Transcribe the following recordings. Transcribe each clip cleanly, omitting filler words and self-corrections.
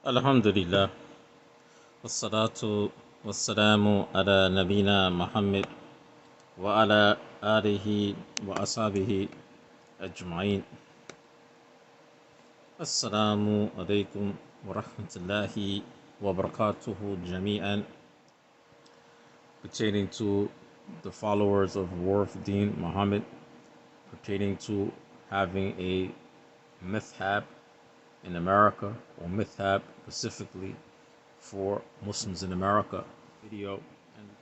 Alhamdulillah, wassalatu wassalamu ala nabina Muhammad wa ala alihi wa ashabihi ajma'in. Assalamu alaikum wa rahmatullahi wa barakatuhu jami'an. Pertaining to the followers of Warith Deen Muhammad, pertaining to having a Mathab in America, or Mathab specifically for Muslims in America. Video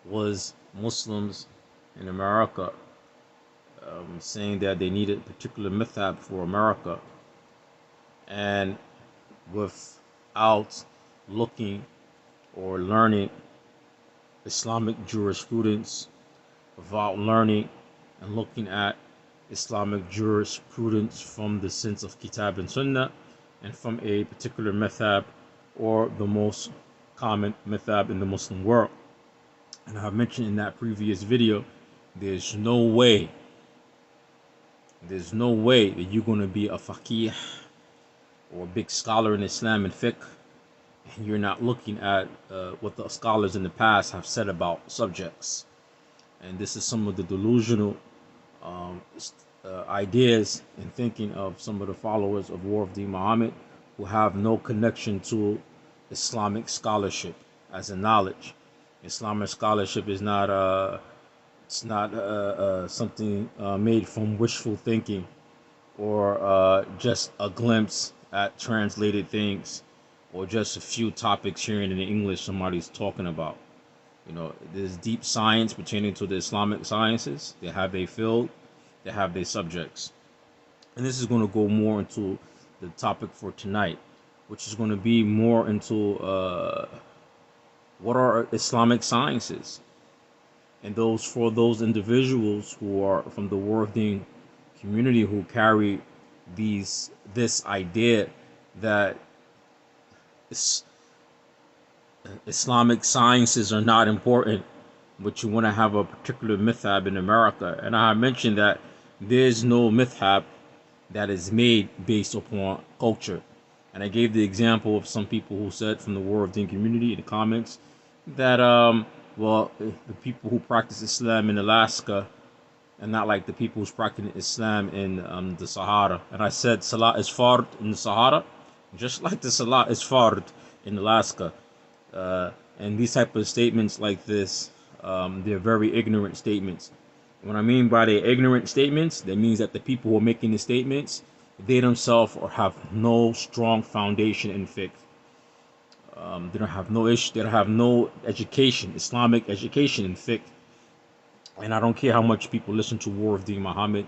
was Muslims in America saying that they needed a particular Mathab for America, and without looking or learning Islamic jurisprudence, without learning and looking at Islamic jurisprudence from the sense of Kitab and Sunnah, and from a particular Mathab or the most common Mathab in the Muslim world. And I have mentioned in that previous video, there's no way that you're going to be a faqih or a big scholar in Islam and fiqh, and you're not looking at what the scholars in the past have said about subjects. And this is some of the delusional ideas and thinking of some of the followers of Warith Deen Muhammad who have no connection to Islamic scholarship as a knowledge. Islamic scholarship is not something made from wishful thinking or just a glimpse at translated things or just a few topics here in English somebody's talking about. You know, there's deep science pertaining to the Islamic sciences. They have a field, they have their subjects. And this is going to go more into the topic for tonight, which is going to be more into what are Islamic sciences. And for those individuals who are from the Warith Deen community who carry this idea that Islamic sciences are not important, but you want to have a particular Mathab in America. And I mentioned that there's no Mathab that is made based upon culture. And I gave the example of some people who said from the Warith Deen community in the comments that, well, the people who practice Islam in Alaska and not like the people who's practicing Islam in the Sahara. And I said Salah is fard in the Sahara, just like the Salah is fard in Alaska. And these type of statements like this, they're very ignorant statements. What I mean by the ignorant statements, that means that the people who are making the statements, they themselves have no strong foundation in fiqh. They don't have no issue. They don't have no education, Islamic education in fiqh. And I don't care how much people listen to Warith Deen Muhammad.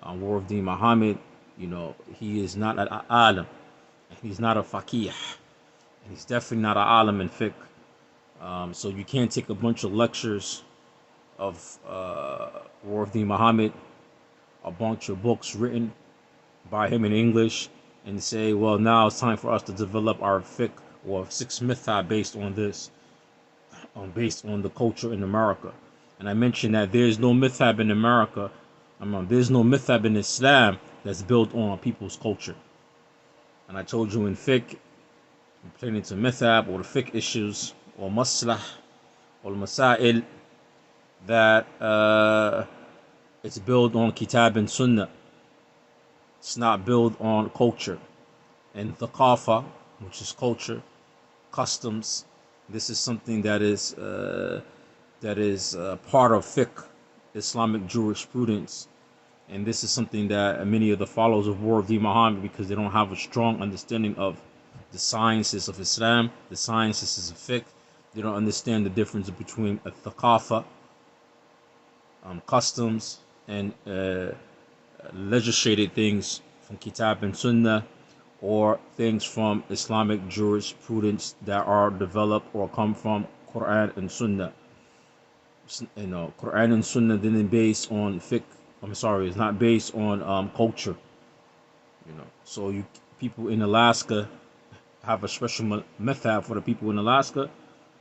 Warith Deen Muhammad, you know, he is not an alim. He's not a faqih. And he's definitely not an alim in fiqh. So you can't take a bunch of lectures of Warith Deen Muhammad, a bunch of books written by him in English, and say, well, now it's time for us to develop our fiqh or six Mathab based on this, based on the culture in America. And I mentioned that there's no Mathab in America, there's no Mathab in Islam that's built on people's culture. And I told you in fiqh, pertaining to Mathab or the fiqh issues or maslah or masail, that it's built on Kitab and Sunnah. It's not built on culture. And thaqafa, which is culture, customs, this is something that is part of fiqh, Islamic jurisprudence. And this is something that many of the followers of Warith Deen Muhammad, because they don't have a strong understanding of the sciences of Islam, the sciences of fiqh, they don't understand the difference between a thaqafa, customs, and legislated things from Kitab and Sunnah, or things from Islamic jurisprudence that are developed or come from Quran and Sunnah. You know, Quran and Sunnah didn't based on fiqh. It's not based on culture. You know, so people in Alaska have a special Mathab for the people in Alaska.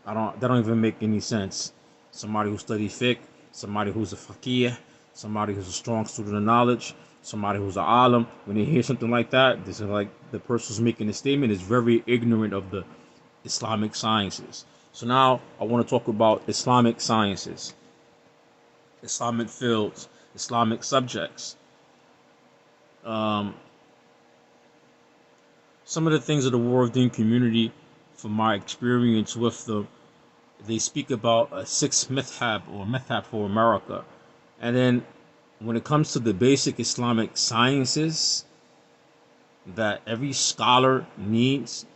That don't even make any sense. Somebody who studies fiqh somebody who's a faqih, somebody who's a strong student of knowledge, somebody who's an alim. When they hear something like that, this is like the person who's making the statement is very ignorant of the Islamic sciences. So now I want to talk about Islamic sciences, Islamic fields, Islamic subjects. Some of the things of the Warith Deen community, from my experience with them, they speak about a sixth Mathab or Mathab for America. And then when it comes to the basic Islamic sciences that every scholar needs,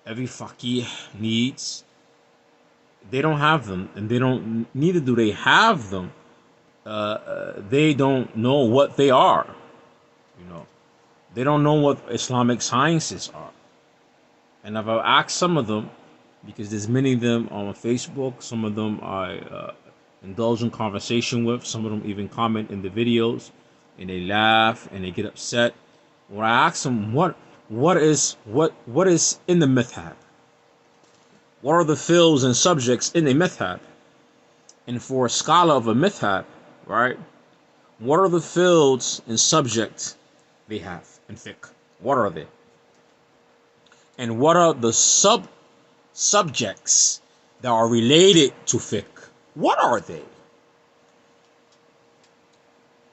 every faqih needs, they don't have them, and neither do they have them. They don't know what they are. They don't know what Islamic sciences are. And I've asked some of them, because there's many of them on Facebook. Some of them I indulge in conversation with. Some of them even comment in the videos, and they laugh and they get upset when I ask them what is in the Mathab. What are the fields and subjects in a Mathab? And for a scholar of a Mathab, right? What are the fields and subjects they have in fiqh? What are they? And what are the subjects that are related to fiqh? What are they?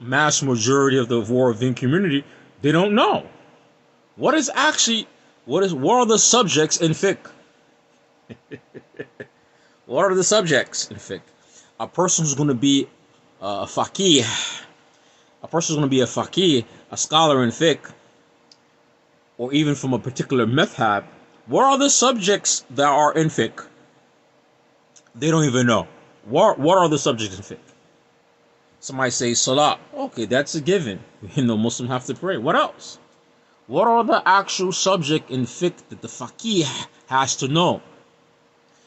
Mass majority of the Warith Deen community, they don't know. What are the subjects in fiqh? What are the subjects in fiqh? A person who's going to be a faqih, a scholar in fiqh, or even from a particular madhab, what are the subjects that are in fiqh? They don't even know. What are the subjects in fiqh? Somebody say salah. Okay, that's a given. Muslims have to pray. What else? What are the actual subject in fiqh that the faqih has to know?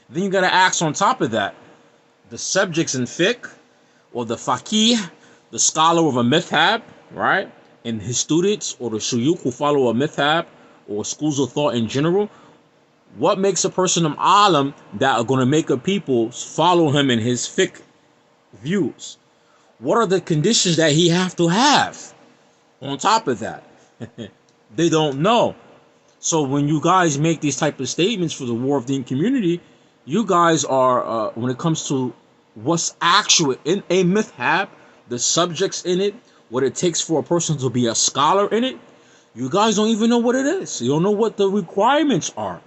Then you got to ask on top of that, the subjects in fiqh, or the faqih, the scholar of a madhab, right? And his students, or the shuyukh who follow a madhab, or schools of thought in general. What makes a person an alim that are going to make a people follow him in his fiqh views? What are the conditions that he have to have on top of that? They don't know. So when you guys make these type of statements for the Warith Deen community, you guys are, when it comes to what's actual in a madhab, the subjects in it, what it takes for a person to be a scholar in it, you guys don't even know what it is. You don't know what the requirements are.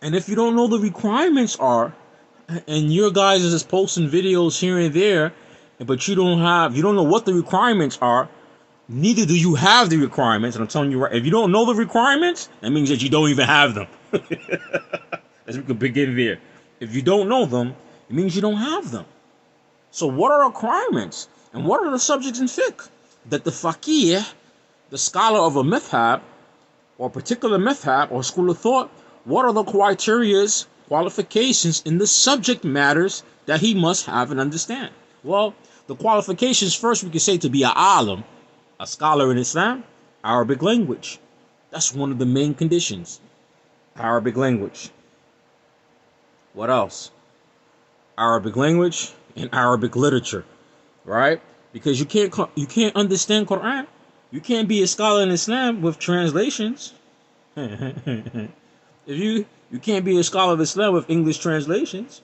And if you don't know the requirements are, and your guys is just posting videos here and there, but you don't know what the requirements are, neither do you have the requirements. And I'm telling you right, if you don't know the requirements, that means that you don't even have them. As we could begin there. If you don't know them, it means you don't have them. So what are the requirements? And what are the subjects in fiqh that the faqih, the scholar of a madhab, or a particular madhab or school of thought, what are the qualifications in the subject matters that he must have and understand? Well, the qualifications, first we can say, to be an alim, a scholar in Islam, Arabic language. That's one of the main conditions. Arabic language. What else? Arabic language and Arabic literature, right? Because you can't understand Quran. You can't be a scholar in Islam with translations. If you can't be a scholar of Islam with English translations,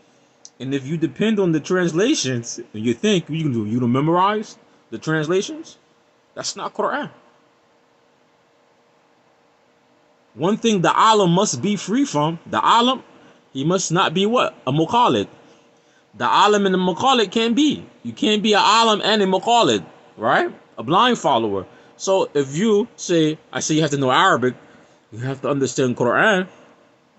and if you depend on the translations, and you think you can memorize the translations, that's not Quran. One thing the alim must be free from, the alim, he must not be what? A muqallid. The alim and the muqallid can't be. You can't be an alim and a muqallid, right? A blind follower. So if you say, I say you have to know Arabic, you have to understand Quran,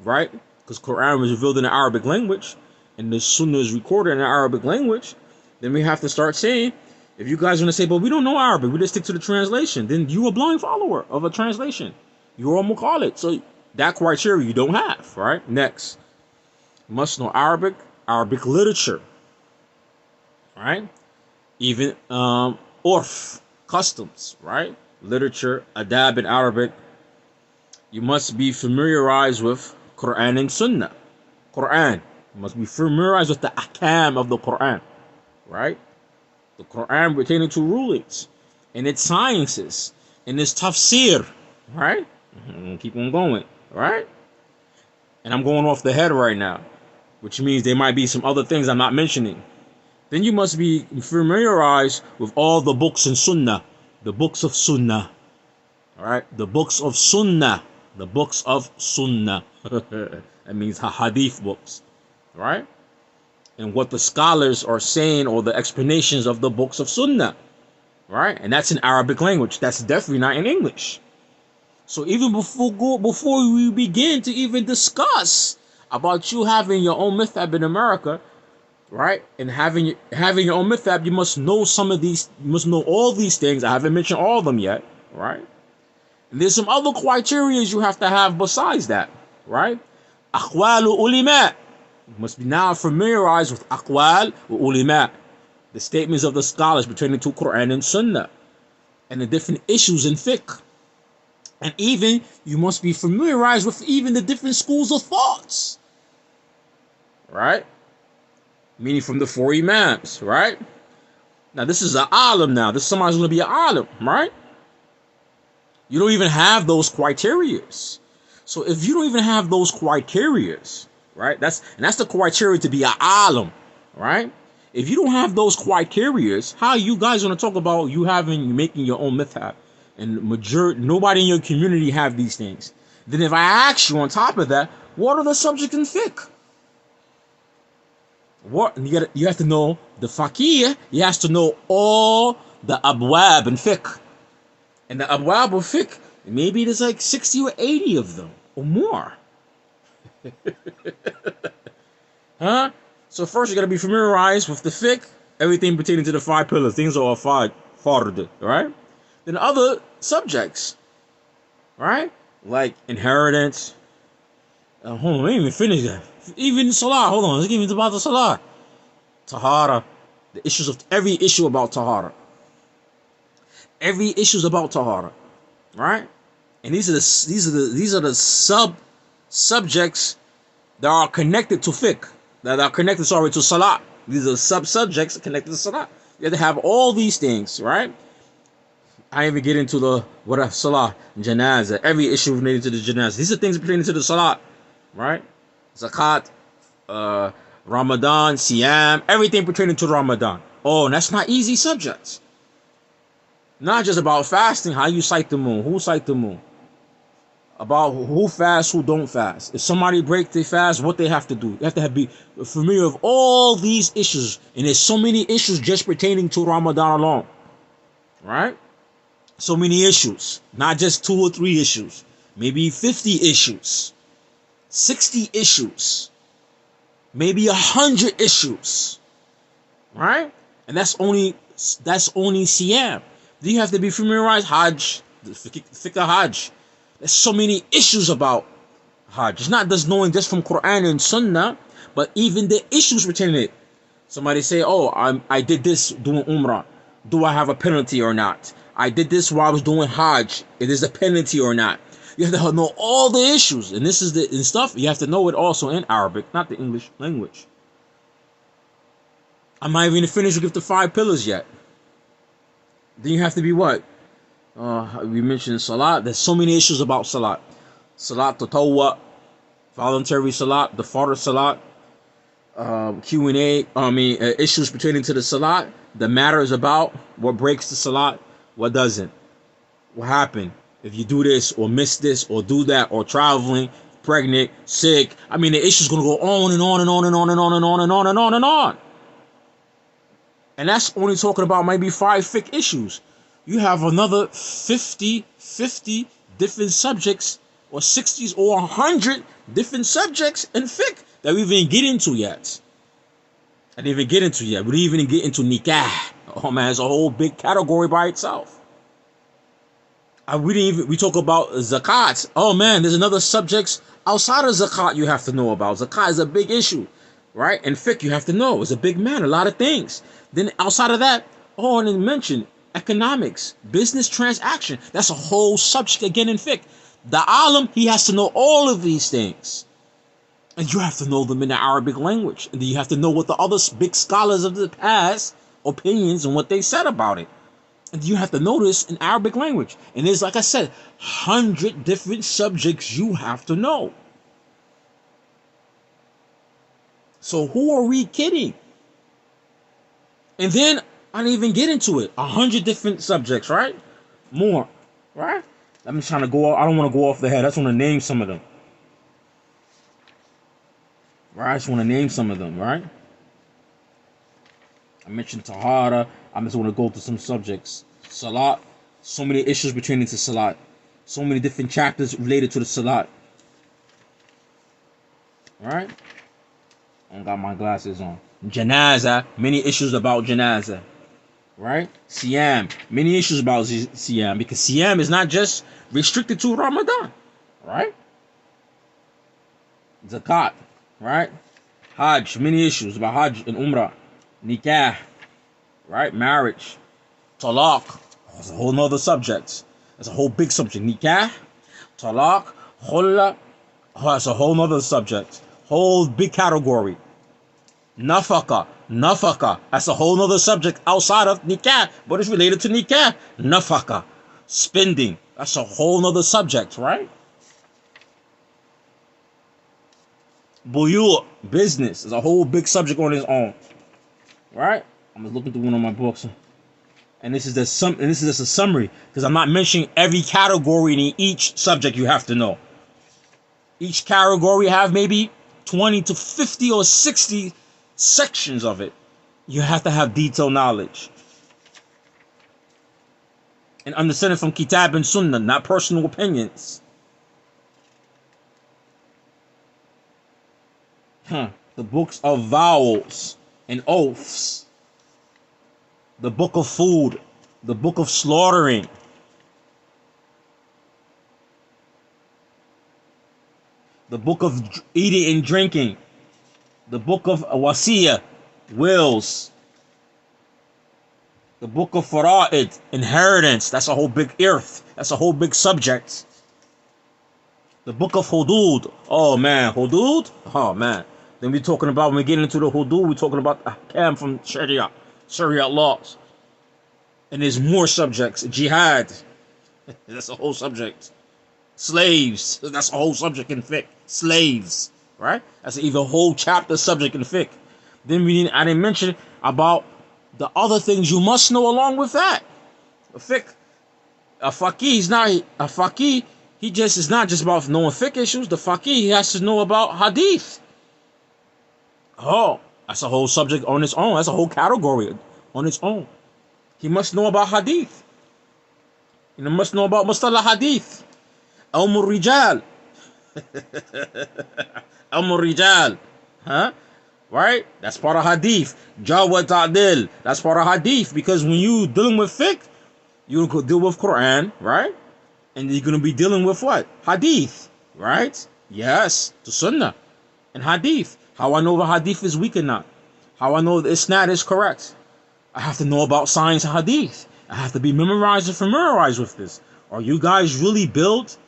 right? Because Quran was revealed in the Arabic language, and the Sunnah is recorded in the Arabic language. Then we have to start saying, if you guys are going to say, but we don't know Arabic, we just stick to the translation, then you're a blind follower of a translation. You're a muqallid. So that criteria you don't have, right? Next, you must know Arabic literature, right? Even urf, customs, right? Literature, adab in Arabic. You must be familiarized with Quran and Sunnah. Quran, You must be familiarized with the ahkam of the Quran, right? The Quran pertaining to rulings and its sciences and its tafsir, right? Keep on going, right? And I'm going off the head right now, which means there might be some other things I'm not mentioning. Then you must be familiarized with all the books in Sunnah, the books of Sunnah, all right? The books of Sunnah, the books of Sunnah. That means hadith books, right? And what the scholars are saying, or the explanations of the books of Sunnah, right? And that's in Arabic language. That's definitely not in English. So even before we begin to even discuss about you having your own Mathab in America, right? And having your own Mathab, you must know some of these. You must know all these things. I haven't mentioned all of them yet, right? And there's some other criteria you have to have besides that, right? Aqwalu ulama. You must be now familiarized with aqwal wa ulama, the statements of the scholars pertaining to Quran and Sunnah, and the different issues in fiqh. And even you must be familiarized with even the different schools of thoughts, right? Meaning from the four imams, right? Now this is an alim now. This somebody's going to be an alim, right? You don't even have those criterias. So if you don't even have those criterias, right? That's the criteria to be an alim, right? If you don't have those criterias, how are you guys going to talk about you making your own Mathab? And nobody in your community have these things. Then if I ask you on top of that, what are the subjects in fiqh? What you have to know the faqih. You have to know all the abwab in fiqh. And the abwab of fiqh, maybe there's like 60 or 80 of them or more. Huh? So first you got to be familiarized with the fiqh, everything pertaining to the 5 pillars. Things are fard, right? Then other subjects, right? Like inheritance. Hold on, I didn't even finish that. Even salah, hold on, let's get into about the salah. Tahara, the issues of every issue about tahara. Every issues about tahara, right? And these are the subjects that are connected to fiqh, that are connected, to salah. These are sub-subjects connected to salah. You have to have all these things, right? I even get into the salah, janazah, every issue related to the janazah. These are things pertaining to the salah, right? Zakat, Ramadan, Siyam, everything pertaining to Ramadan. Oh, and that's not easy subjects. Not just about fasting, how you sight the moon, who sight the moon. About who fasts, who don't fast. If somebody breaks their fast, what they have to do. You have to be familiar with all these issues. And there's so many issues just pertaining to Ramadan alone. Right? So many issues. Not just 2 or 3 issues. Maybe 50 issues. 60 issues. Maybe 100 issues. Right? And that's only Siyam. Then you have to be familiarized Hajj, the fiqh Hajj. There's so many issues about Hajj. It's not just knowing just from Quran and Sunnah, but even the issues pertaining to it. Somebody say, oh, I did this doing Umrah. Do I have a penalty or not? I did this while I was doing Hajj. It is a penalty or not? You have to know all the issues. And this is the stuff. You have to know it also in Arabic, not the English language. I'm not even finished with the 5 pillars yet. Then you have to be what? We mentioned salat. There's so many issues about salat. Salat tatawwa, voluntary salat, the farder salat, Q&A. Issues pertaining to the salat. The matter is about what breaks the salat, what doesn't. What happened if you do this or miss this or do that, or traveling, pregnant, sick. The issue's gonna go on and on and on and on and on and on and on and on and on. And that's only talking about maybe 5 fiqh issues. You have another 50 different subjects, or 60s or 100 different subjects in fiqh that we didn't get into yet. We didn't even get into nikah. Oh man, it's a whole big category by itself. We talk about zakat. Oh man, there's another subjects outside of zakat you have to know about. Zakat is a big issue, right? And fiqh you have to know. It's a big man, a lot of things. Then outside of that, and then mention economics, business transaction. That's a whole subject again in fiqh. The alim, he has to know all of these things. And you have to know them in the Arabic language. And then you have to know what the other big scholars of the past opinions and what they said about it. And you have to know this in Arabic language. And there's, like I said, 100 different subjects you have to know. So who are we kidding? And then I didn't even get into it. 100 different subjects, right? More, right? I'm just trying to go. I don't want to go off the head. I just want to name some of them. Right? I just want to name some of them, right? I mentioned Tahara. I just want to go through some subjects. Salat. So many issues pertaining to Salat. So many different chapters related to the Salat. Right? I don't got my glasses on. Janazah. Many issues about Janazah. Right? Siyam. Many issues about Siyam. Because Siyam is not just restricted to Ramadan. Right? Zakat. Right? Hajj. Many issues about Hajj and Umrah. Nikah. Right? Marriage. Talaq. That's a whole nother subject. That's a whole big subject. Nikah. Talaq. Khulla. That's a whole nother subject. Whole big category. Nafaka. Nafaka. That's a whole nother subject outside of nikah, but it's related to nikah. Nafaka. Spending. That's a whole nother subject, right? Buyu. Business is a whole big subject on its own. Right? I'm just looking through one of my books. And this is just a summary, because I'm not mentioning every category in each subject you have to know. Each category have maybe 20 to 50 or 60 sections of it. You have to have detailed knowledge. And understand it from Kitab and Sunnah, not personal opinions. The books of vowels and oaths. The book of food. The book of slaughtering. The book of eating and drinking. The book of wasiyah, wills. The book of fara'id, inheritance. That's a whole big earth. That's a whole big subject. The book of hudud. Oh man, hudud? Oh man. Then we're talking about, when we get into the hudud, we're talking about ahkam from Shariah laws. And there's more subjects. Jihad. That's a whole subject. Slaves. That's a whole subject in fiqh. Slaves. Right? That's even a whole chapter subject in fiqh. Then I didn't mention about the other things you must know along with that. Fiqh. A faqih is not a faqih. He just is not just about knowing fiqh issues. The faqih, he has to know about hadith. Oh, that's a whole subject on its own. That's a whole category on its own. He must know about hadith. He must know about mustalah hadith. Ilm rijal. Ilm rijal. Huh? Right? That's part of hadith. Jawad ta'dil. That's part of hadith. Because when you dealing with fiqh, you're going to deal with Quran, right? And you're going to be dealing with what? Hadith. Right? Yes. To sunnah. And hadith. How I know the hadith is weak or not. How I know the isnad is correct. I have to know about science and hadith. I have to be memorized and familiarized with this. Are you guys really built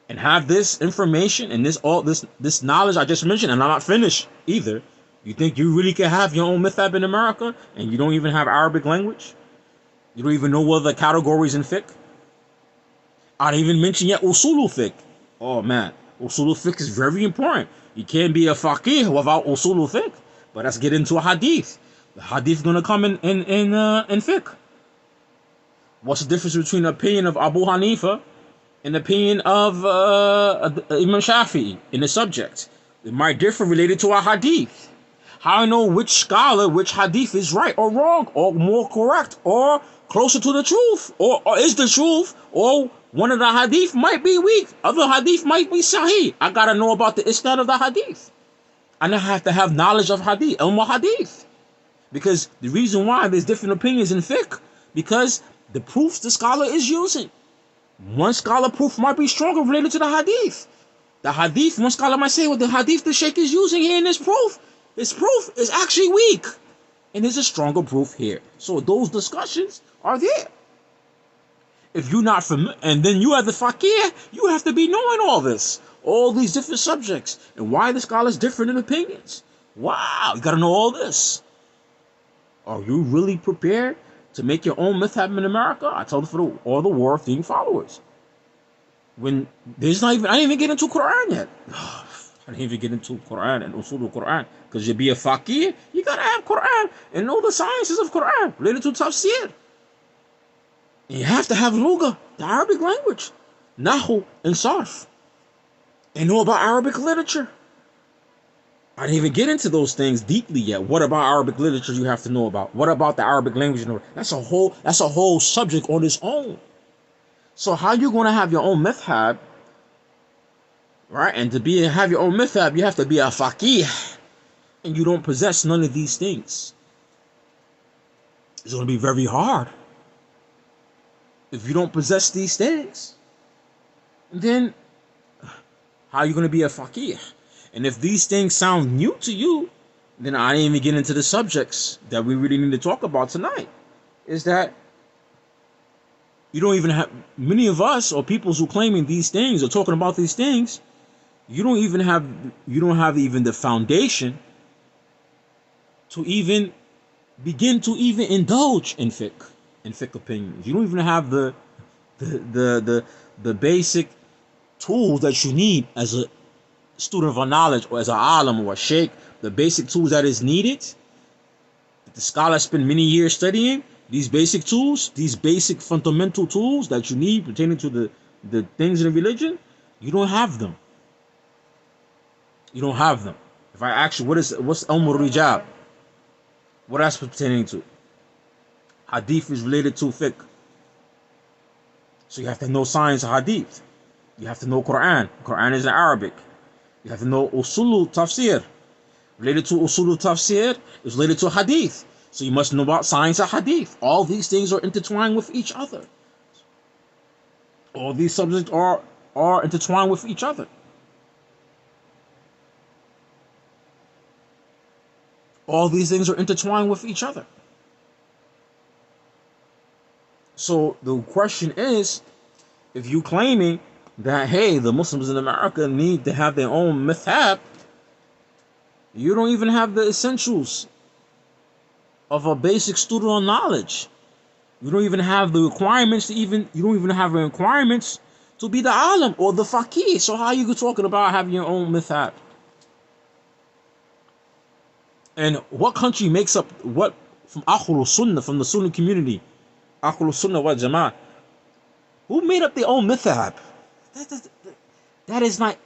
and have this information and this knowledge I just mentioned? And I'm not finished either. You think you really can have your own Mathab in America and you don't even have Arabic language? You don't even know what the categories in fiqh? I didn't even mention yet usulu fiqh. Oh man, usulu fiqh is very important. You can't be a faqih without usulu fiqh. But let's get into a hadith. The hadith is going to come in fiqh. What's the difference between the opinion of Abu Hanifa and the opinion of Imam Shafi'i in the subject? It might differ related to a hadith. How I know which scholar, which hadith is right or wrong, or more correct, or closer to the truth, or is the truth, or one of the hadith might be weak, other hadith might be sahih. I gotta know about the isnad of the hadith. And I have to have knowledge of hadith, ilm hadith. Because the reason why there's different opinions in fiqh, because the proofs the scholar is using. One scholar proof might be stronger related to the hadith. The hadith, one scholar might say, well, the hadith the sheikh is using here in this proof, his proof is actually weak. And there's a stronger proof here. So those discussions are there. If you're not familiar, and then you as the faqih, you have to be knowing all this. all these different subjects and why the scholars different in opinions. Wow, you got to know all this. Are you really prepared to make your own Mathab in America? I told for all the Warith Deen followers. When there's not even, I didn't even get into Quran yet. I didn't even get into Quran and Usul Quran. Because you be a faqih, you gotta have Quran and know the sciences of Quran related to tafsir. And you have to have Lugha, the Arabic language, Nahu and Sarf, and know about Arabic literature. I didn't even get into those things deeply yet. What about Arabic literature you have to know about? What about the Arabic language? That's a whole subject on its own. So how you gonna have your own madhab, right? And to have your own madhab, you have to be a faqih, and you don't possess none of these things. It's gonna be very hard if you don't possess these things. Then how are you gonna be a faqih? And if these things sound new to you, then I didn't even get into the subjects that we really need to talk about tonight. Is that you don't even have, many of us or people who claiming these things or talking about these things, you don't have even the foundation to even begin to even indulge in fiqh opinions. You don't even have the basic tools that you need as a student of knowledge or as an alim or a sheikh, the basic tools that is needed, that the scholars spend many years studying, these basic tools, these basic fundamental tools that you need pertaining to the things in the religion, you don't have them. You don't have them. If I ask you, what's Ilm al-Rijal? What that's pertaining to? Hadith is related to fiqh. So you have to know science of hadith. You have to know Quran. Quran is in Arabic. You have to know Usul Tafsir. Related to Usul Tafsir is related to Hadith. So you must know about science of Hadith. All these things are intertwined with each other. All these subjects are intertwined with each other. All these things are intertwined with each other. So the question is, if you claiming that, hey, the Muslims in America need to have their own madhab, you don't even have the essentials of a basic student of knowledge. You don't even have the requirements to you don't even have the requirements to be the alim or the faqih. So how are you talking about having your own madhab? And what country makes up what from Ahlul Sunnah, from the Sunni community, Ahlul Sunnah wal Jama'ah? Who made up their own madhab? That's not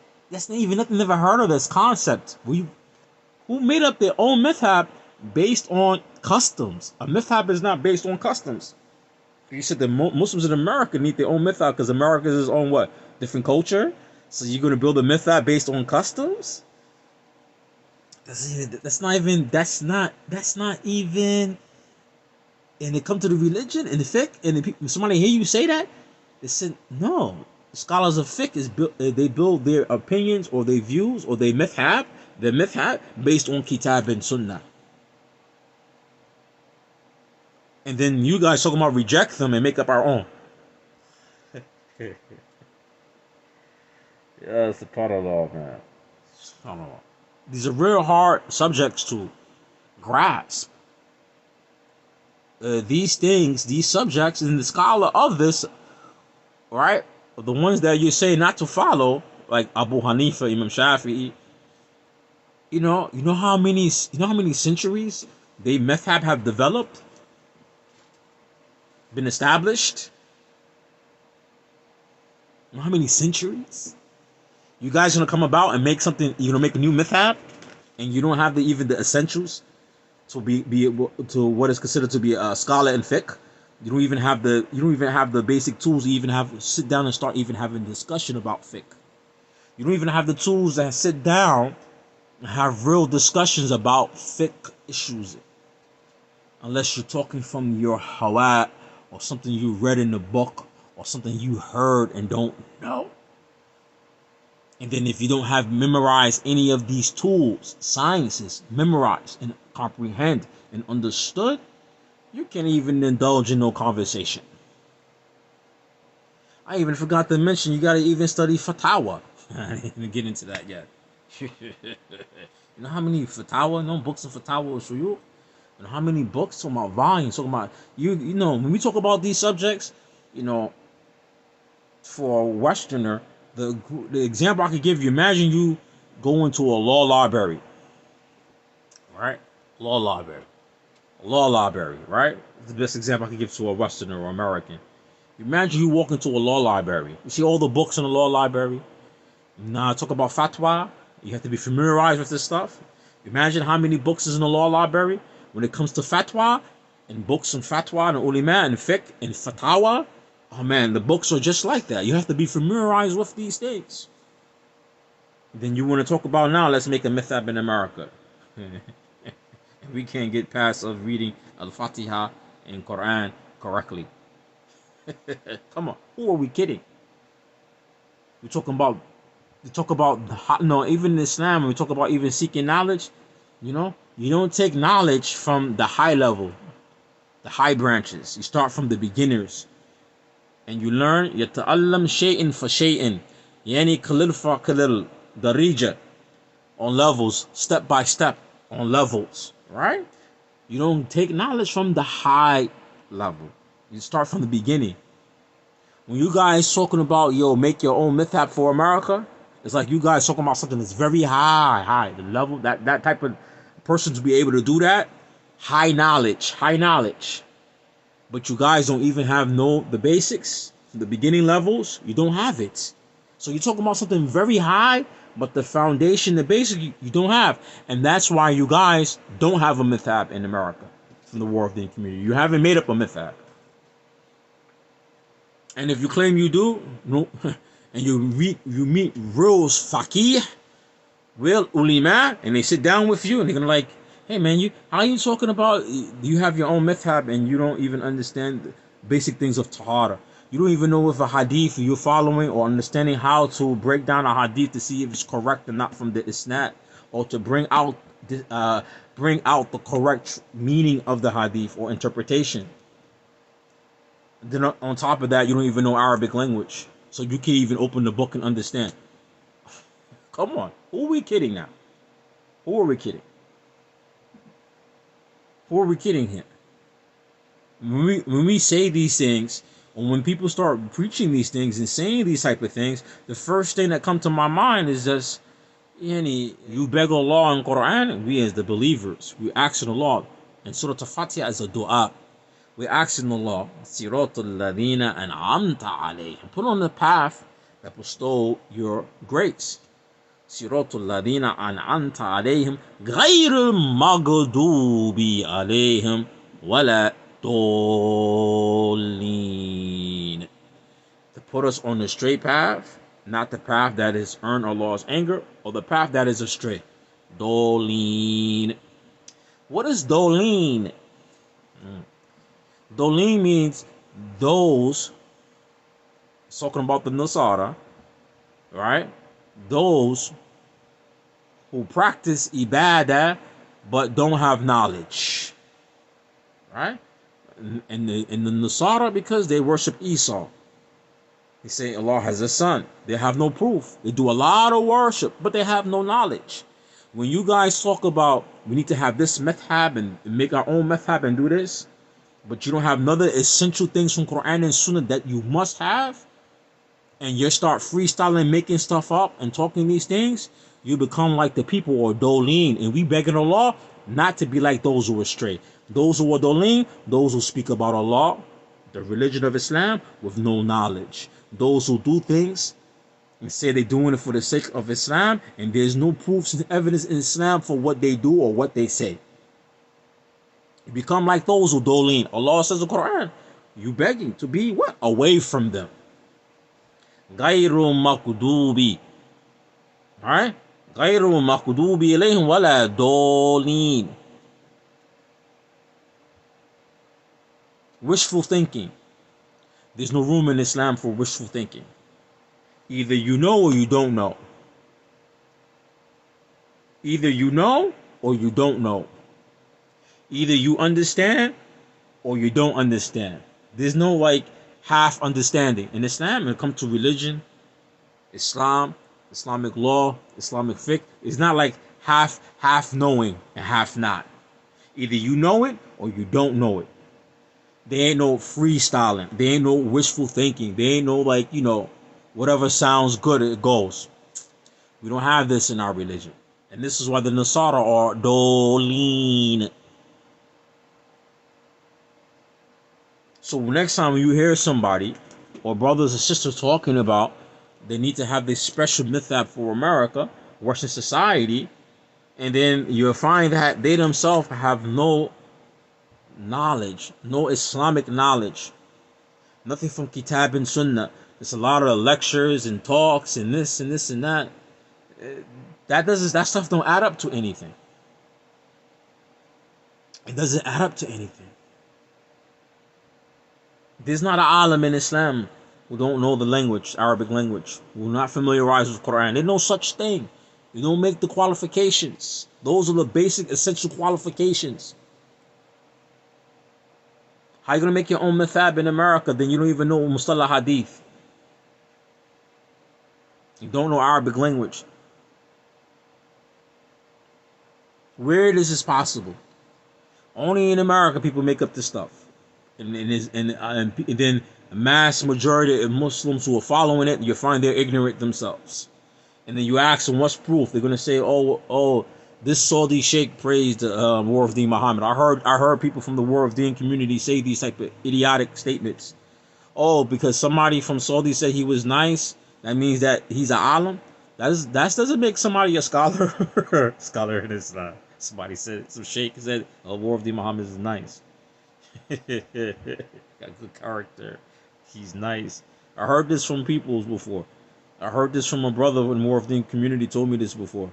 even nothing never heard of this concept. Who made up their own madhab based on customs? A madhab is not based on customs. You said the Muslims in America need their own madhab because America is on what? Different culture? So you're going to build a madhab based on customs? That's not even. And it come to the religion and the fiqh, and somebody hear you say that, they said no. Scholars of fiqh they build their opinions or their views or their madhab based on kitab and sunnah. And then you guys talking about reject them and make up our own. Yeah, it's a part of law, man. I don't know. These are real hard subjects to grasp. These things, these subjects, and the scholar of this, right? The ones that you say not to follow, like Abu Hanifa, Imam Shafi'i. You know how many centuries they madhab have developed, been established. You know how many centuries? You guys gonna come about and make something, make a new madhab, and you don't have even the essentials to be able to what is considered to be a scholar in fiqh. You don't even have the basic tools to even sit down and start even having discussion about fiqh. You don't even have the tools that sit down and have real discussions about fiqh issues, unless you're talking from your hawa or something you read in the book or something you heard and don't know. And then if you don't have memorized any of these tools, sciences, memorized and comprehend and understood, you can't even indulge in no conversation. I even forgot to mention, you got to even study fatawa. I didn't even get into that yet. You know how many fatawa, no books of fatawa or shuyukh? You know how many books, talking about volumes, talking about you know, when we talk about these subjects, you know, for a Westerner, the example I could give you, imagine you go into a law library, right? Law library. Law library, right? It's the best example I could give to a Westerner or American. Imagine you walk into a law library. You see all the books in the law library. Now talk about fatwa. You have to be familiarized with this stuff. Imagine how many books is in the law library when it comes to fatwa and books on fatwa and ulama and fiqh and fatawa. Oh man, the books are just like that. You have to be familiarized with these things. Then you want to talk about now, let's make a Mathab in America. We can't get past of reading Al-Fatiha and Quran correctly. Come on, who are we kidding? We talk about no, even in Islam, when we talk about even seeking knowledge, you know, you don't take knowledge from the high level, the high branches. You start from the beginners, and you learn. يتعلم شيء فشيء يعني قليل فقليل درجة, on levels, step by step, on levels, right? You don't take knowledge from the high level. You start from the beginning. When you guys talking about, yo, make your own Mathab for America, it's like you guys talking about something that's very high. The level, that type of person to be able to do that, high knowledge. But you guys don't even have the basics, the beginning levels. You don't have it. So you're talking about something very high, but the foundation, the basic, you don't have. And that's why you guys don't have a Mathab in America from the Warith Deen community. You haven't made up a Mathab. And if you claim you do, no, and you meet real faqih, real ulama, and they sit down with you and they're gonna like, hey man, how are you talking about you have your own Mathab and you don't even understand the basic things of tahara? You don't even know if a hadith you're following or understanding how to break down a hadith to see if it's correct or not from the isnad, or to bring out the correct meaning of the hadith or interpretation. Then on top of that, you don't even know Arabic language, so you can't even open the book and understand. Come on, who are we kidding now? Who are we kidding? Who are we kidding here? When we say these things, or when people start preaching these things and saying these type of things, the first thing that comes to my mind is just, you beg Allah in Quran, and we as the believers, we ask in Allah, and Surah Al-Fatiha is a dua. We ask in Allah, Siratul Ladina an'amta alayhim, put on the path that bestow your grace. Siratul Ladina an'amta alayhim, ghayril maghdubi alayhim, wala dolin. To put us on the straight path, not the path that has earned Allah's anger, or the path that is astray. Dolin. What is dolin? Dolin means those, talking about the Nasara, right? Those who practice ibadah but don't have knowledge, right? And the Nasara, because they worship Esau, they say Allah has a son. They have no proof. They do a lot of worship, but they have no knowledge. When you guys talk about we need to have this Mathab and make our own Mathab and do this, but you don't have other essential things from Quran and Sunnah that you must have, and you start freestyling, making stuff up and talking these things, you become like the people or dolin. And we begging Allah not to be like those who are stray. Those who are dolin, those who speak about Allah, the religion of Islam, with no knowledge. Those who do things and say they're doing it for the sake of Islam, and there's no proofs and evidence in Islam for what they do or what they say. You become like those who dolin. Allah says in the Quran, you begging to be what? Away from them. Ghayru makudubi. Alright? Ghayru makudubi ilayhim wala dolin. Wishful thinking. There's no room in Islam for wishful thinking. Either you know or you don't know. Either you know or you don't know. Either you understand or you don't understand. There's no half understanding. In Islam, when it comes to religion, Islam, Islamic law, Islamic fiqh. It's not like half knowing and half not. Either you know it or you don't know it. There ain't no freestyling. There ain't no wishful thinking. There ain't no like, whatever sounds good, it goes. We don't have this in our religion. And this is why the Nasara are dolin. So next time you hear somebody or brothers and sisters talking about they need to have this special Mathab for America, Western society, and then you'll find that they themselves have no knowledge, no Islamic knowledge, nothing from Kitab and Sunnah. There's a lot of lectures and talks and this and this and that. That stuff don't add up to anything. It doesn't add up to anything. There's not an alim in Islam who don't know the language, Arabic language, who are not familiarized with Quran. There's no such thing. You don't make the qualifications. Those are the basic, essential qualifications. How you gonna make your own Mathab in America? Then you don't even know Mustalah Hadith. You don't know Arabic language. Where is this possible? Only in America people make up this stuff. And then a mass majority of Muslims who are following it, you find they're ignorant themselves. And then you ask them, what's proof? They're going to say, oh, this Saudi sheikh praised Warith Deen Muhammad. I heard people from the Warith Deen community say these type of idiotic statements. Oh, because somebody from Saudi said he was nice, that means that he's an alim? That doesn't make somebody a scholar. Scholar in Islam. Somebody said, some sheikh said, Warith Deen Muhammad is nice. Got good character. He's nice. I heard this from people before. I heard this from a brother in Warith Deen community told me this before.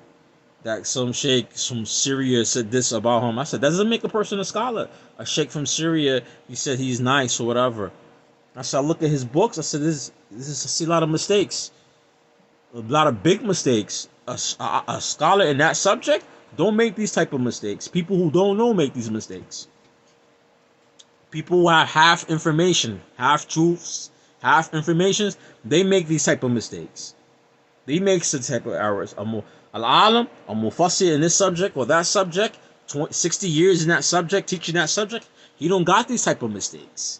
That some sheikh from Syria said this about him. I said, that doesn't make a person a scholar. A sheikh from Syria, he said he's nice or whatever. I said, I look at his books. I said, this is I see a lot of mistakes. A lot of big mistakes. A scholar in that subject don't make these type of mistakes. People who don't know make these mistakes. People who have half information, half truths, half informations, they make these type of mistakes. They make such type of errors. Al-alam, a mufassir in this subject or that subject, 60 years in that subject, teaching that subject, he don't got these type of mistakes.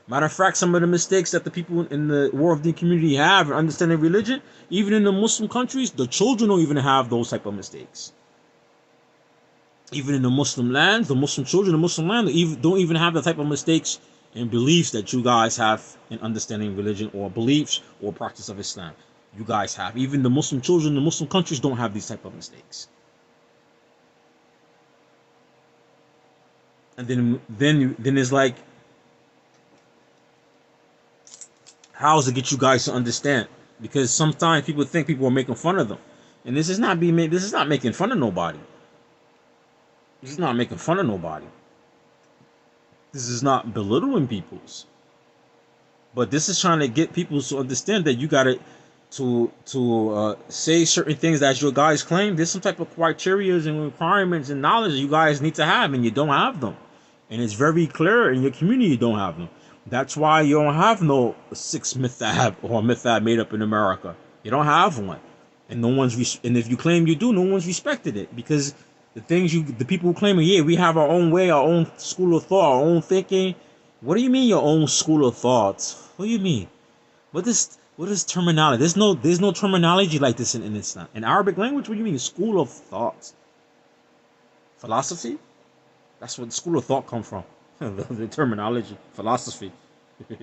Matter of fact, some of the mistakes that the people in the Warith Deen community have in understanding religion, even in the Muslim countries, the children don't even have those type of mistakes. Even in the Muslim lands, the Muslim children, the Muslim land, don't even have the type of mistakes and beliefs that you guys have in understanding religion or beliefs or practice of Islam. You guys have. Even the Muslim children in the Muslim countries don't have these type of mistakes. And then it's like, how does it get you guys to understand? Because sometimes people think people are making fun of them, and this is not making fun of nobody. This is not making fun of nobody. This is not belittling people's. But this is trying to get people to understand that you got to say certain things that your guys claim. There's some type of criteria and requirements and knowledge that you guys need to have, and you don't have them. And it's very clear in your community you don't have them. That's why you don't have no 6 Mathab or Mathab made up in America. You don't have one. And and if you claim you do, no one's respected it, because the people who claim, yeah, we have our own way, our own school of thought, our own thinking. What do you mean your own school of thoughts? What do you mean? What is terminology? There's no terminology like this in Islam. In Arabic language, what do you mean school of thoughts? Philosophy? That's where the school of thought come from. The terminology, philosophy. That's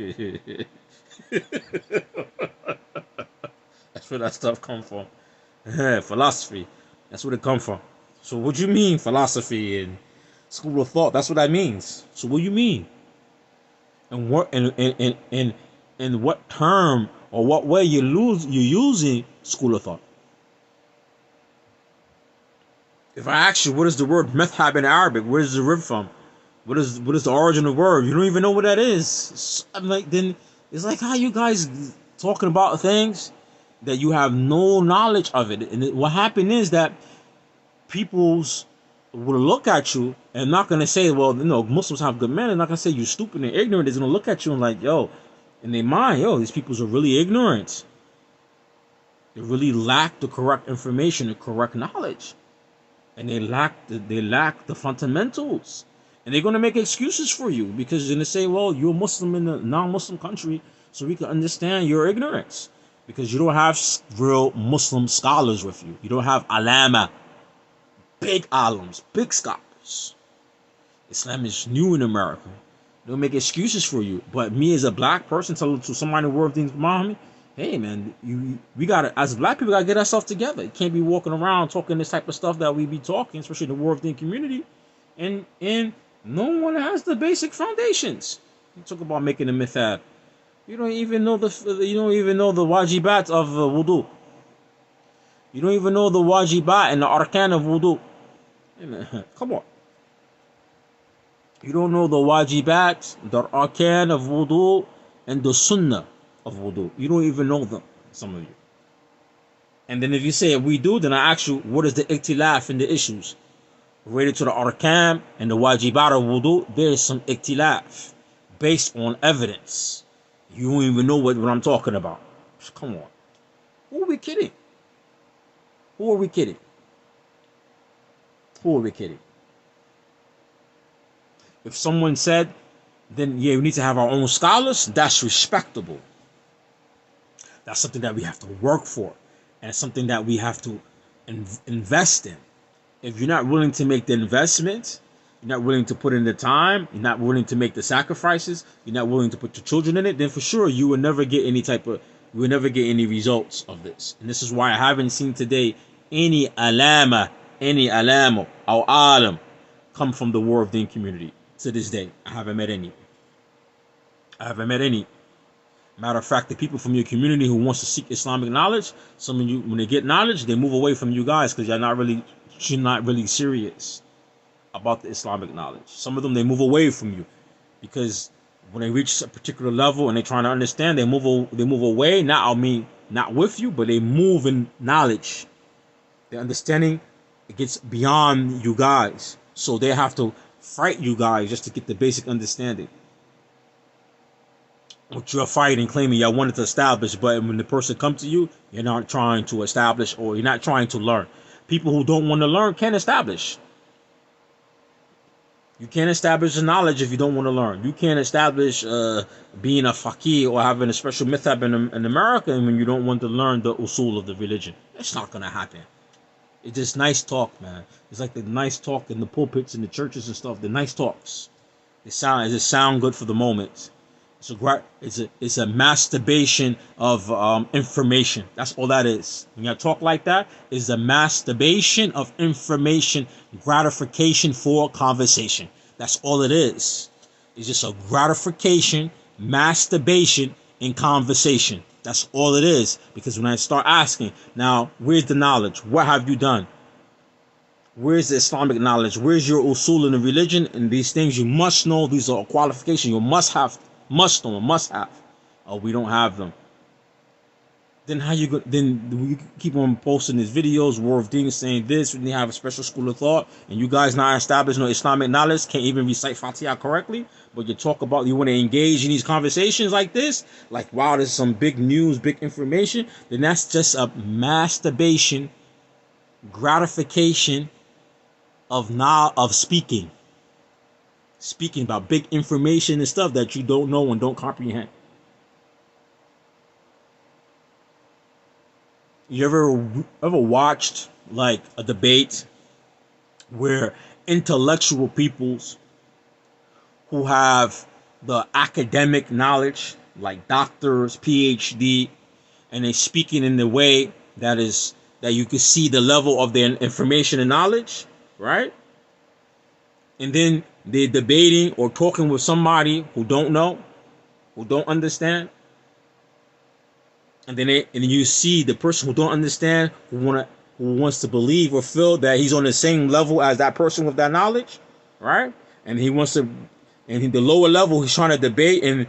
where that stuff come from. Philosophy. That's where it come from. So what do you mean philosophy and school of thought? That's what that means. So what do you mean? And what and what term or what way you're using school of thought? If I ask you what is the word Mathab in Arabic, where does it derive from? What is the origin of the word? You don't even know what that is. I'm like, then it's like how you guys talking about things that you have no knowledge of it. And what happened is that people's will look at you and not gonna say, well, Muslims have good manners. They're not gonna say you stupid and ignorant. They're gonna look at you and like, yo, in their mind, yo, these peoples are really ignorant. They really lack the correct information, the correct knowledge, and they lack the fundamentals. And they're gonna make excuses for you because they're gonna say, "Well, you're a Muslim in a non-Muslim country, so we can understand your ignorance because you don't have real Muslim scholars with you. You don't have alama, big alims, big scholars. Islam is new in America. They'll make excuses for you. But me as a black person, tell to somebody in Warith Deen Muhammad, hey man, we gotta, as black people, gotta get ourselves together. You can't be walking around talking this type of stuff that we be talking, especially in the Warith Deen community, and no one has the basic foundations. You talk about making a Mathab. You don't even know the wajibat of wudu. You don't even know the wajibat and the arkan of wudu. Hey man, come on. You don't know the wajibat, the arkan of wudu, and the sunnah of wudu. You don't even know them, some of you. And then if you say we do, then I ask you, what is the ikhtilaf in the issues? Related to the arkan and the wajibat of wudu, there is some ikhtilaf based on evidence. You don't even know what I'm talking about. Come on. Who are we kidding? Who are we kidding? Who are we kidding? If someone said, then yeah, we need to have our own scholars, that's respectable. That's something that we have to work for. And it's something that we have to invest in. If you're not willing to make the investment, you're not willing to put in the time, you're not willing to make the sacrifices, you're not willing to put your children in it, then for sure you will never get any results of this. And this is why I haven't seen today any alama, or alam come from the Warith Deen community. To this day, I haven't met any. Matter of fact, the people from your community who wants to seek Islamic knowledge, some of you, when they get knowledge, they move away from you guys because you're not really serious about the Islamic knowledge. Some of them, they move away from you because when they reach a particular level and they're trying to understand, they move away. Not with you, but they move in knowledge. Their understanding, it gets beyond you guys, so they have to fight you guys just to get the basic understanding. What you're fighting, claiming y'all wanted to establish, but when the person comes to you, you're not trying to establish, or you're not trying to learn. People who don't want to learn can't establish. You can't establish the knowledge if you don't want to learn. You can't establish being a faqih or having a special Mathab in America when you don't want to learn the usul of the religion. It's not going to happen. It's just nice talk, man. It's like the nice talk in the pulpits and the churches and stuff. The nice talks. It just sound good for the moment. It's a masturbation of information. That's all that is. When you talk like that, it's a masturbation of information, gratification for conversation. That's all it is. It's just a gratification, masturbation in conversation. That's all it is. Because when I start asking, now, where's the knowledge? What have you done? Where's the Islamic knowledge? Where's your usul in the religion? And these things you must know. These are qualifications you must have. Must know, must have. Oh, we don't have them. Then how you go? Then we keep on posting these videos, Warith Deen saying this. We have a special school of thought, and you guys not established no Islamic knowledge, can't even recite Fatiha correctly. But you talk about you want to engage in these conversations like this, like wow, there's some big news, big information. Then that's just a masturbation, gratification of speaking. Speaking about big information and stuff that you don't know and don't comprehend. You ever watched like a debate where intellectual peoples who have the academic knowledge, like doctors, PhD, and they speaking in the way that you can see the level of their information and knowledge, right? And then they're debating or talking with somebody who don't know, who don't understand. And then you see the person who don't understand, who wants to believe or feel that he's on the same level as that person with that knowledge, right? And he wants to, and the lower level, he's trying to debate, and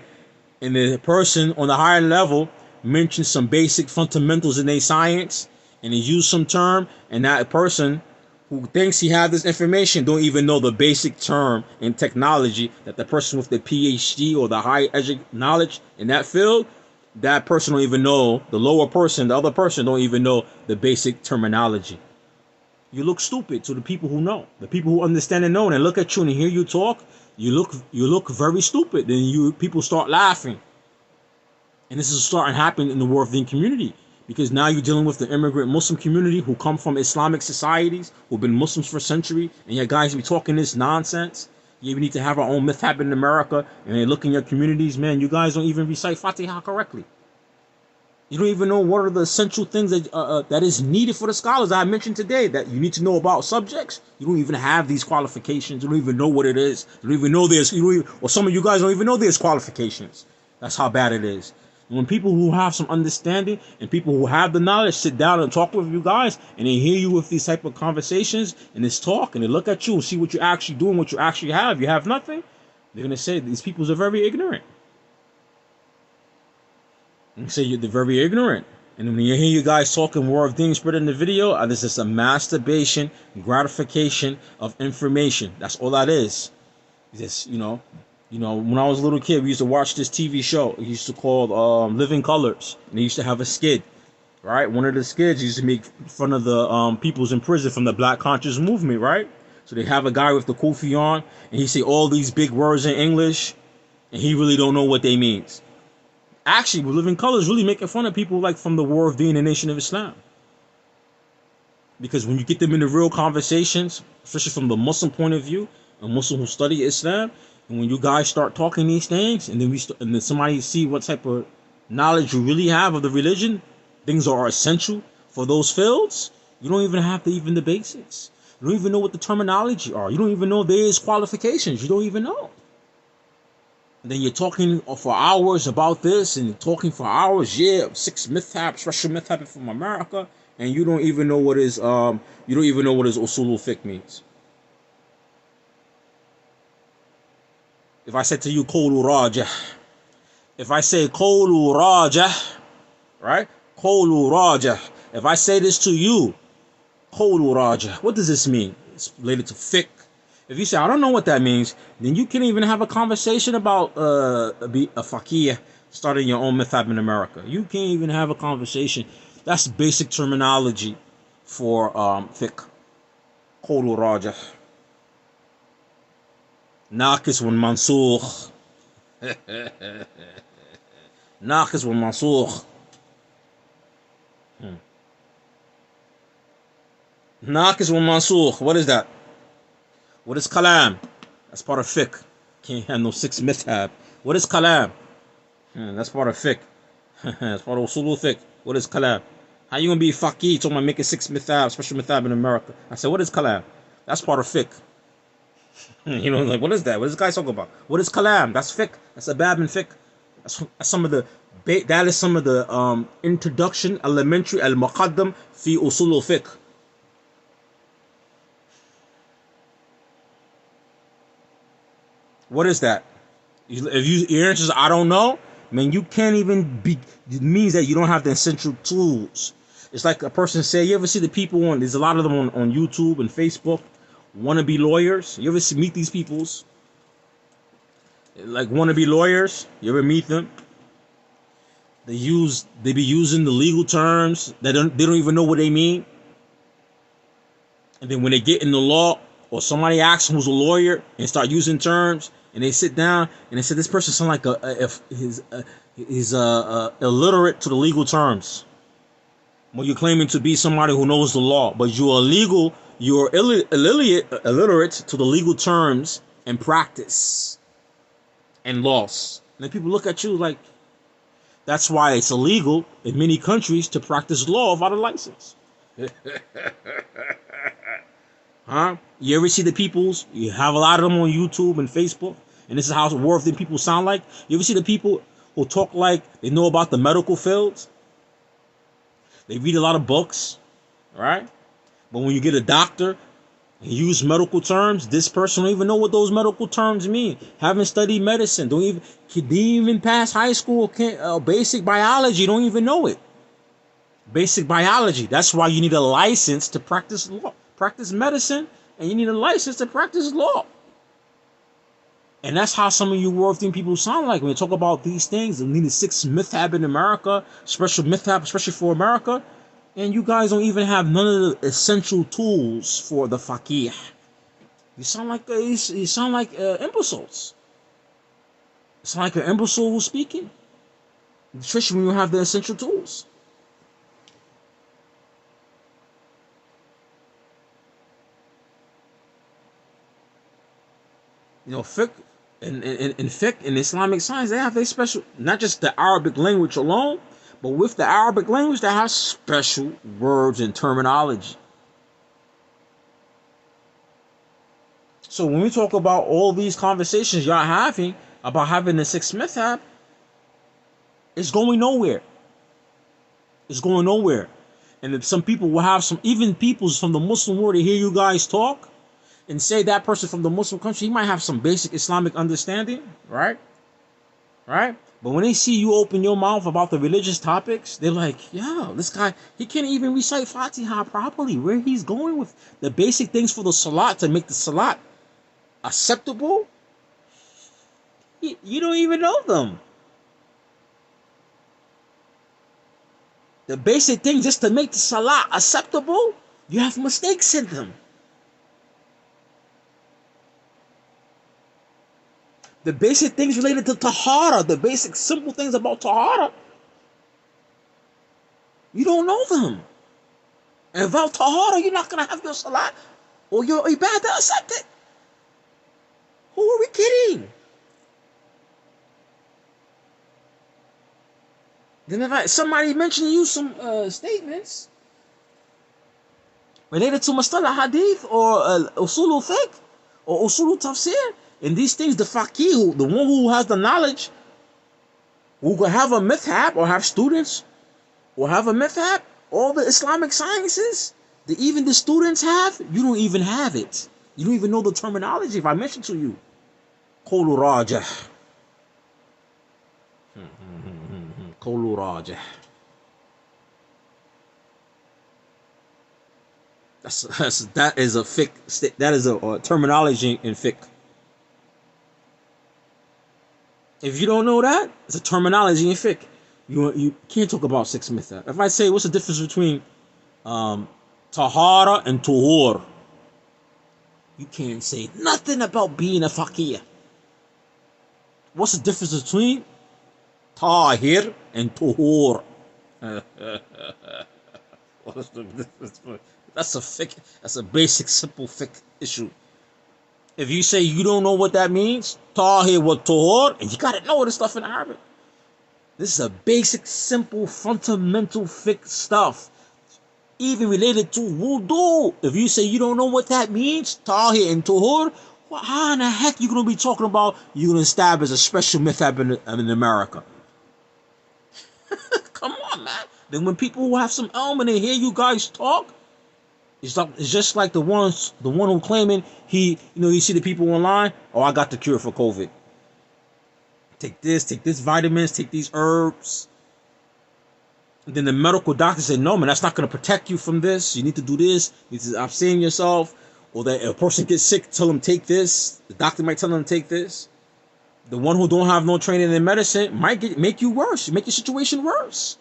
the person on the higher level mentions some basic fundamentals in their science, and he used some term, and that person who thinks he has this information don't even know the basic term in technology that the person with the PhD or the high knowledge in that field that person don't even know, the lower person, the other person don't even know the basic terminology. You look stupid to the people who know, the people who understand and know, and look at you and hear you talk. You look very stupid. Then people start laughing, and this is starting to happen in the Warith Deen community, because now you're dealing with the immigrant Muslim community who come from Islamic societies, who've been Muslims for a century, and you guys be talking this nonsense. Yeah, we need to have our own Mathab in America, and they look in your communities, man. You guys don't even recite Fatiha correctly. You don't even know what are the essential things that that is needed for the scholars I mentioned today that you need to know about subjects. You don't even have these qualifications. You don't even know what it is. You don't even know this. Or some of you guys don't even know there's qualifications. That's how bad it is. And when people who have some understanding and people who have the knowledge sit down and talk with you guys, and they hear you with these type of conversations and this talk, and they look at you and see what you're actually doing, what you actually have. You have nothing. They're gonna say these people are very ignorant. And say they're very ignorant. And when you hear you guys talking Warith Deen spread in the video, this is a masturbation, gratification of information. That's all that is. Just, you know, when I was a little kid, we used to watch this TV show. It used to call Living Colors, and they used to have a skid, right? One of the skids used to make fun of the peoples in prison from the Black Conscious Movement, right? So they have a guy with the kufi on, and he say all these big words in English, and he really don't know what they means. Actually, Living Colors really making fun of people like from the Warith Deen and Nation of Islam. Because when you get them into real conversations, especially from the Muslim point of view, a Muslim who study Islam, and when you guys start talking these things, and then somebody see what type of knowledge you really have of the religion, things are essential for those fields, you don't even have even the basics. You don't even know what the terminology are. You don't even know there is qualifications. You don't even know. And then you're talking for hours about this, and talking for hours, 6 Mathab, special Mathab from America, and you don't even know what is usul fiqh means. If I said to you qawlu rajah, if I say qawlu rajah, right? Qawlu rajah. If I say this to you, qawlu rajah, what does this mean? It's related to fiqh. If you say, I don't know what that means, then you can't even have a conversation about a faqih, starting your own Mathab in America. You can't even have a conversation. That's basic terminology for fiqh. Qawlu rajah. Naqis wal mansukh. Naqis wal mansukh. Naqis wal mansukh. What is that? What is kalam? That's part of fiqh. Can't have no 6 Mathab. What is kalam? That's part of fiqh. That's part of usul fiqh. What is kalam? How you gonna be faqih talking about making 6 Mathab, special Mathab in America? I said, what is kalam? That's part of fiqh. You know, like, what is that? What is this guy talking about? What is kalam? That's fiqh. That's a bab in fiqh. That's some of the introduction, elementary, al-muqaddam fi usul fiqh. What is that? If your answer is I don't know, man, you can't even be. It means that you don't have the essential tools. It's like a person say, you ever see the people there's a lot of them on YouTube and Facebook, wannabe lawyers. You ever meet these peoples? Like wannabe lawyers. You ever meet them? They be using the legal terms they don't even know what they mean. And then when they get in the law, or somebody asks who's a lawyer and start using terms, and they sit down and they say this person sounds like he's illiterate to the legal terms. When you're claiming to be somebody who knows the law, but you're illiterate to the legal terms and practice and laws. And then people look at you like, that's why it's illegal in many countries to practice law without a license. Huh? You ever see the peoples? You have a lot of them on YouTube and Facebook, and this is how Warith Deen people sound like. You ever see the people who talk like they know about the medical fields? They read a lot of books, right? But when you get a doctor and use medical terms, this person don't even know what those medical terms mean. Haven't studied medicine, didn't even pass high school, basic biology, don't even know it. Basic biology. That's why you need a license to practice law. Practice medicine, and you need a license to practice law. And that's how some of you worthy people sound like when they talk about these things. And need a sixth Mathab in America, special Mathab, especially for America. And you guys don't even have none of the essential tools for the faqih. You sound like imbeciles. You sound like an imbecile who's speaking, especially when you have the essential tools. You know, fiqh in fiqh in Islamic science, they have a special, not just the Arabic language alone, but with the Arabic language, they have special words and terminology. So when we talk about all these conversations y'all having about having the sixth method, it's going nowhere. It's going nowhere. And if some people will have some, even peoples from the Muslim world, to hear you guys talk and say that person from the Muslim country, he might have some basic Islamic understanding, right? Right? But when they see you open your mouth about the religious topics, they're like, yo, this guy, he can't even recite Fatiha properly. Where he's going with the basic things for the salat to make the salat acceptable, you don't even know them. The basic things just to make the salah acceptable, you have mistakes in them. The basic things related to tahara, the basic simple things about tahara, you don't know them. And without tahara, you're not going to have your salat or your ibadah accepted. Who are we kidding? Then if somebody mentioned you some statements related to Mustalah Hadith or Usul Fiqh or Usul Tafsir, and these things, the faqih, the one who has the knowledge, who could have a Mathab or have students or have a Mathab, all the Islamic sciences that even the students have, you don't even have it. You don't even know the terminology if I mentioned to you. Qawlu rajah. Qawlu rajah. That is a fiqh. That is a terminology in fiqh. If you don't know that, it's a terminology in fiqh. You can't talk about six method. If I say, what's the difference between tahara and tuhur? You can't say nothing about being a faqih. What's the difference between tahir and tuhur? What's the difference? That's a fiqh. That's a basic, simple fiqh issue. If you say you don't know what that means, tahir wa tuhur, and you gotta know this stuff in Arabic. This is a basic, simple, fundamental fiqh stuff. Even related to wudu. If you say you don't know what that means, tahir and tuhur, well, how in the heck are you going to be talking about you're going to establish a special method in America? Come on, man. Then when people who have some element and hear you guys talk, it's just like the one who claiming you see the people online, oh, I got the cure for COVID. Take this vitamins, take these herbs. And then the medical doctor said, no, man, that's not going to protect you from this. You need to do this. You need to abstain yourself. Or that if a person gets sick, tell them take this. The doctor might tell them to take this. The one who don't have no training in medicine might make you worse, make your situation worse.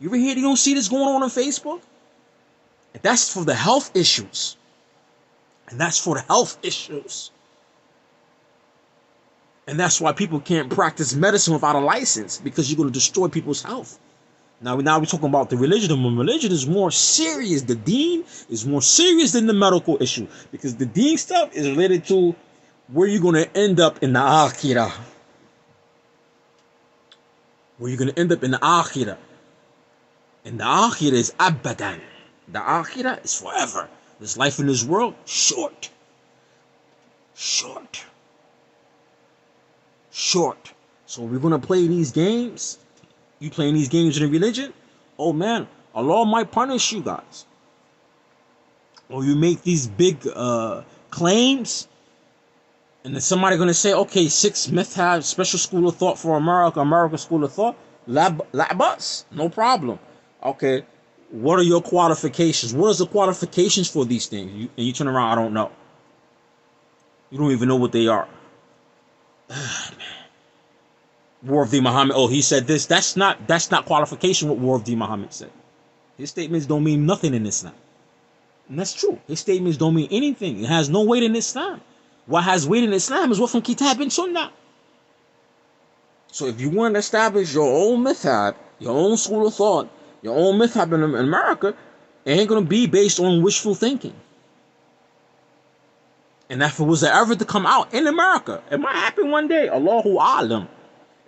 You ever hear, you don't see this going on Facebook? And that's for the health issues. And that's for the health issues. And that's why people can't practice medicine without a license, because you're going to destroy people's health. Now we're talking about the religion. The religion is more serious. The deen is more serious than the medical issue, because the deen stuff is related to where you're going to end up in the akhirah. Where you're going to end up in the akhirah. And the akhirah is abadan. The akhirah is forever. This life in this world, short. Short. Short. So we're going to play these games. You playing these games in a religion? Oh man, Allah might punish you guys. Or you make these big claims, and then somebody gonna say, okay, six Mathab, special school of thought for America school of thought, labas, no problem. Okay, what are your qualifications? What is the qualifications for these things? And you turn around, I don't know. You don't even know what they are. Warith Deen Muhammad, oh, he said this. That's not qualification what Warith Deen Muhammad said. His statements don't mean nothing in Islam. And that's true. His statements don't mean anything. It has no weight in Islam. What has weight in Islam is what from Kitab and Sunnah. So if you want to establish your own Mathab, your own school of thought, your own Mathab in America, it ain't going to be based on wishful thinking. And if it was ever to come out in America, it might happen one day. Allahu A'lam.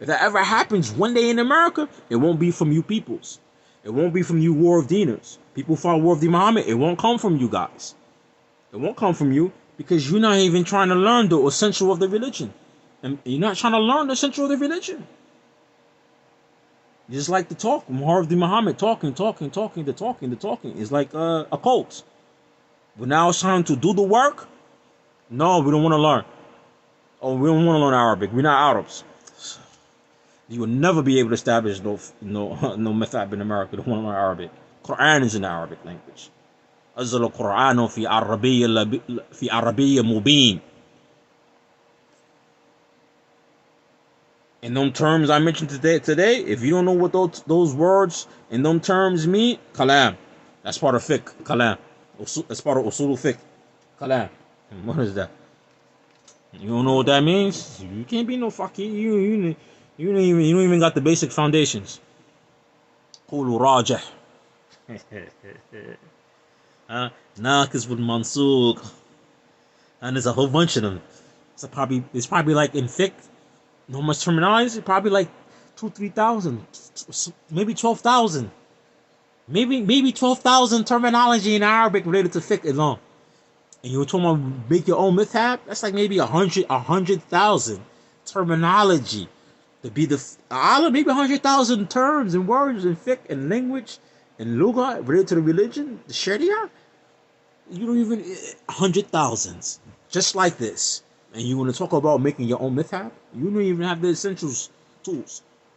If that ever happens one day in America, it won't be from you peoples. It won't be from you Warith Deeners. People follow Warith Deen Muhammad. It won't come from you guys. It won't come from you because you're not even trying to learn the essential of the religion. And you're not trying to learn the essential of the religion. You just like to talk. Warith Deen Muhammad talking. It's like a cult. But now it's time to do the work. No, we don't want to learn. Oh, we don't want to learn Arabic. We're not Arabs. You will never be able to establish no Mathab in America. Don't want to learn Arabic. Quran is in the Arabic language. أنزل القرآن في عربية مبين. In them terms I mentioned today, if you don't know what those words in them terms mean, kalam. That's part of fiqh. Kalam. That's part of usul fiqh. Kalam. What is that? You don't know what that means? You can't be no fucking you don't even got the basic foundations. قولوا راجح. ناقص بالمنسوق. And there's a whole bunch of them. It's probably like in fiqh, no much terminology, probably like 2,000-3,000, maybe 12,000. Maybe 12,000 terminology in Arabic related to fiqh alone. And you were talking about make your own Mathab? That's like maybe 100,000 terminology. To be the maybe 100,000 terms and words and fiqh and language and lugha related to the religion, the Shariah. You don't even 100,000s just like this. And you want to talk about making your own Mathab? You don't even have the essentials tools.